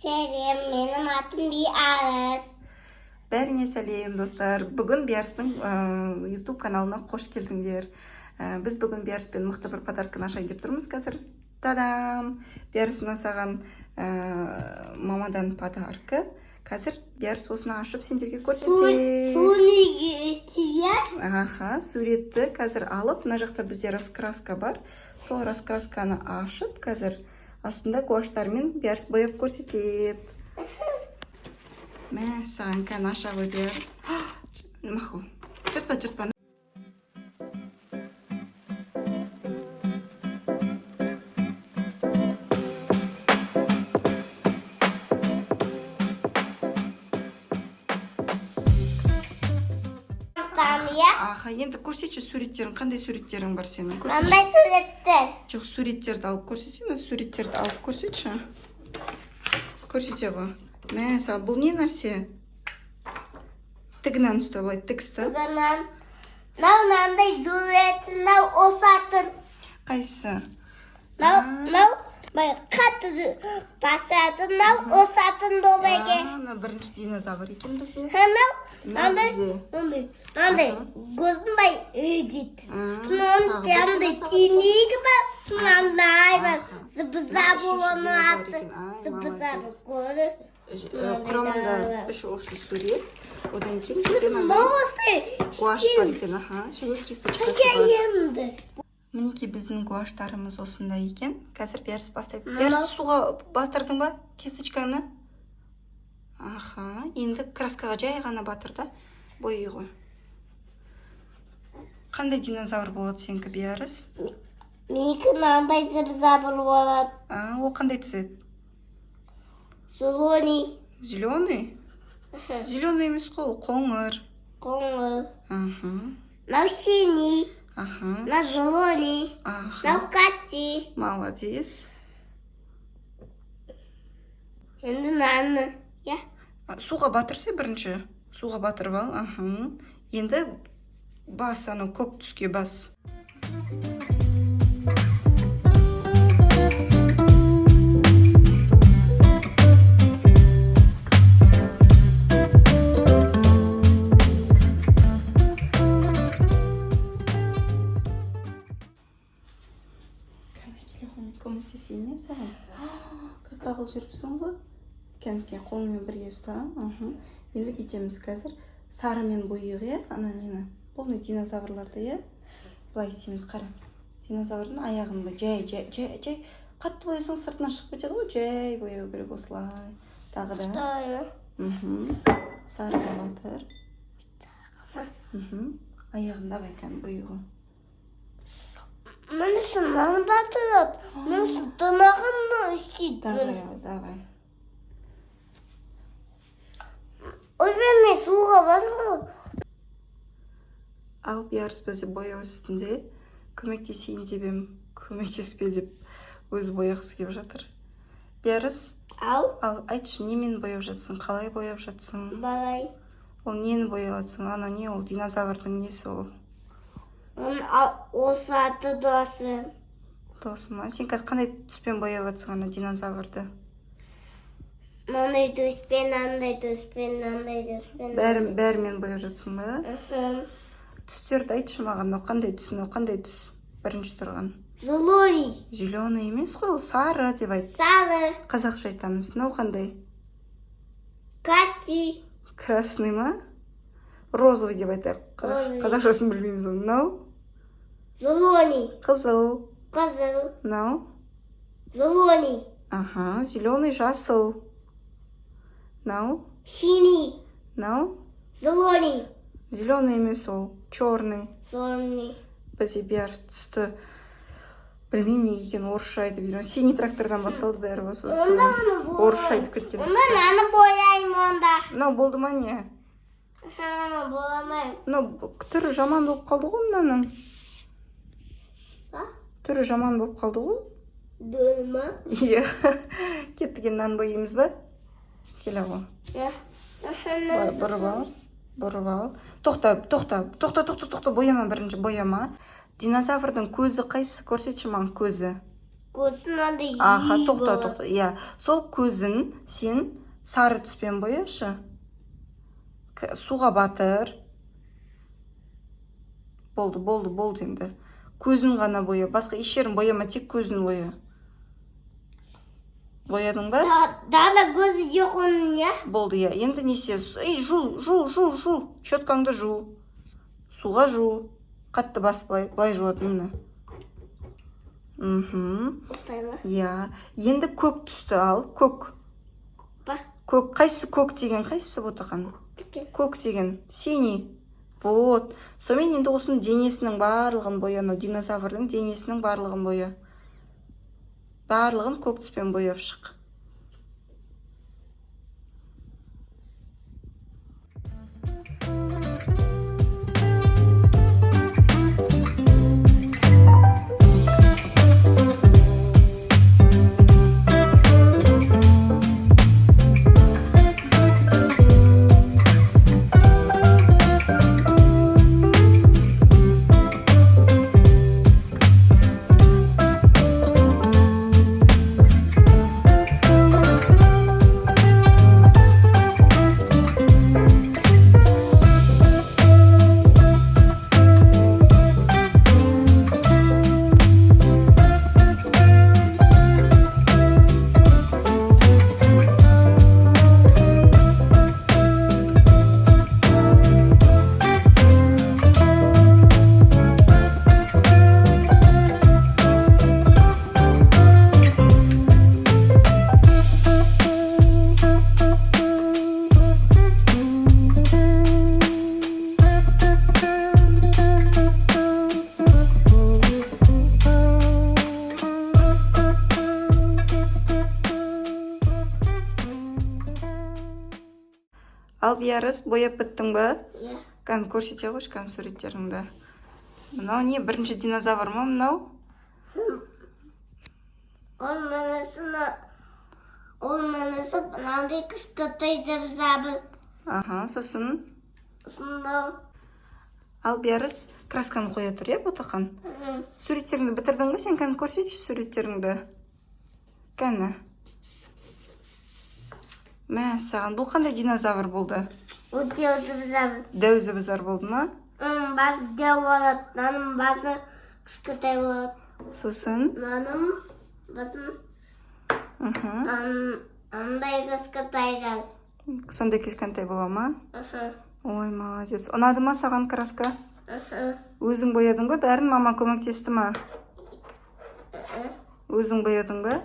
Сәлем, менің атым Биарыс. Бәріңе сәлем, достар. Бүгін Биарыстың YouTube каналына қош келдіңдер. Біз бүгін Биарыспен мықты бір подарканы ашайын деп тұрмыз қазір. Тадам! Биарыстың осаған мамадан подаркі. Қазір Биарыс осыны ашып сендерге көрсетеді. Суретті қазір алып, мына жақта бізде раскраска бар. Сол раскрасканы ашып, қазір астында гуаштармен Биарыс бояп көрсетеді. Мә, саған кән аша ғой Биарыс. Мақұл, жыртпа. Енді көрсетші суреттерің, қандай суреттерің бар сенің? Қандай суреттер? Жоқ, суреттерді алып көрсетсен, суреттерді алып көрсетші. Көрсете ғой. Мә, саған бұл не нәрсе? Тігінен ұсты, былай тігісті. Тігінен. Мынандай сурет, осатын. Қайсы? Қатты басатын, осатын добеге. Бірінші динозавр екен бізде. Мынандай көзін бай өйдет. Мынандай түйнегі бар, мынандай бар. Зыбызабыр оны аты. Зыбызабыр көрі. Құрамында үш осы сурет. Одан кейін бізде гуаш бар екен. Және кисточкасы бар. Мінеки біздің гуаштарымыз осындай екен. Қазір Биарыс бастайды. Биарыс суға батырдың ба кисточканы? Енді краскаға жай ғана батырда. Бойы ғой. Қандай динозавр болады сенікі, Биарыс? Менікі мынандай зыбызабыр болады. Ол қандай цвет? Зеленый. Зеленый? Зеленый емес қой, қоңыр. Қоңыр. Мынау синий. На зеленый. На катти. Молодец. Енді наны. Суға батырсы бірінші. Суға батырып ал. Енді бас, көк түске бас. Көмектесейін саған. Как ағыл жүріпсің ғой? Кәнекей қолмен бірге ұста. Енді бүйтеміз қазір. Сарымен бояйық, бұл не динозаврларды, былай істейміз, қара. Динозаврдың аяғын жай. Қатты боясаң сыртына шығып кетеді ғой, жай бояу керек осылай. Тағы да. Сарыға батыр. Аяғын давай кән бояйғы. Mənəsə mən batırad. Mənəsə dırnağımla istəyirdim. Davay. Ой, мен суға басым. Ал Биарыс бізде бояу үстінде. Көмектесейін деп ем, көмектеспе деп өзі бояқсы келіп жатыр. Биарыс, ал айтшы, немен бояп жатсың? Қалай бояп жатсың? Балай. Ол нені бояп жатсың? Не ол? Динозаврдың несі ол? Осы аты досы. Досы ма? Сен қазір қандай түспен бояп жатсың динозаврды? Мынандай түспен, андай түспен. Бәрімен бояп жатсың ба? Түстерді айтшы маған, қандай түс? Бірінші тұрған. Зеленый. Зеленый емес қой, ол сары деп айт. Сары. Қазақша айтамыз. Мынау қандай? Катти. Красный ма? Розовый деп айтайық. Қазақшасын білмейміз оны. Мынау? Зеленый. Қызыл. Мынау? Зеленый. Зеленый, жасыл. Мынау? Синий. Мынау? Зеленый. Зеленый емес ол, черный. Зеленый. Бізде Биарыс түсті. Білмеймін неге екен, орысша айтып жүрген. Синий трактордан басталды бәрі осы. Орысша айтып кеткен. Онда наны бояйым онда. Мынау болды ма не? Боламайым. Мынау түрі жаман болып қалды ғой мынаның. Түрі жаман болып қалды ғой. Дөлма? Иә. Кеттіген нан бояймыз ба? Келе ғой. Бұрып ал. Тоқта, бояма бірінші, бояма. Динозаврдың көзі қайсысы? Көрсетші маған көзі. көзін андай Аха, үй тоқта, болады. тоқта. Иә, сол көзін сен сары түспен бояшы. Суға батыр. Болды енді. Көзін ғана боя. Басқа еш жерін бояма, тек көзін боя. Боядың ба? Дала көзі жоқ оның, я? Болды, иә. Енді не істе? Жу. Щеткаңды жу. Суға жу. Қатты баспай. Былай жуатын міне. Осылай ма? Иә. Енді көк түсті ал. Көк. Ба? Көк. Қайсысы көк деген? Қайсысы ботақан? Көк деген. Синий. Вот. Сонымен енді осының денесінің барлығын боя. Динозаврдың денесінің барлығын боя. Барлығын көк түспен бояп шық. Ал Биярыс, бояп біттің ба? Иә. Кән көрсете қойшы, кән суреттеріңді. Мынау не, бірінші динозавр ма мынау? Ол мәнісі мынандай кішкентай зәбі-зәбі. Аха, сосын. Сонда. Ал Биярыс, красканы қоя тұр, е, ботақан? Суреттеріңді бітірдің ба? Сен кән көрсетші суреттеріңді. Кәні. Мә, саған, бұл қандай динозавр болды? Ол деу зәбі-зәбі. Дәу зәбізар болды ма? Оның басы деу болады, наның басы кішкентай болады. Сосын. Наның басын андай кішкентай дәл. Сондай кішкентай бола ма? Ой, молодец. Ұнады ма саған краска? Өзің боядың ба? Бәрін мама көмектесті ма? Өзің боядың ба?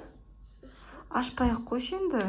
Ашпай-ақ қойшы енді.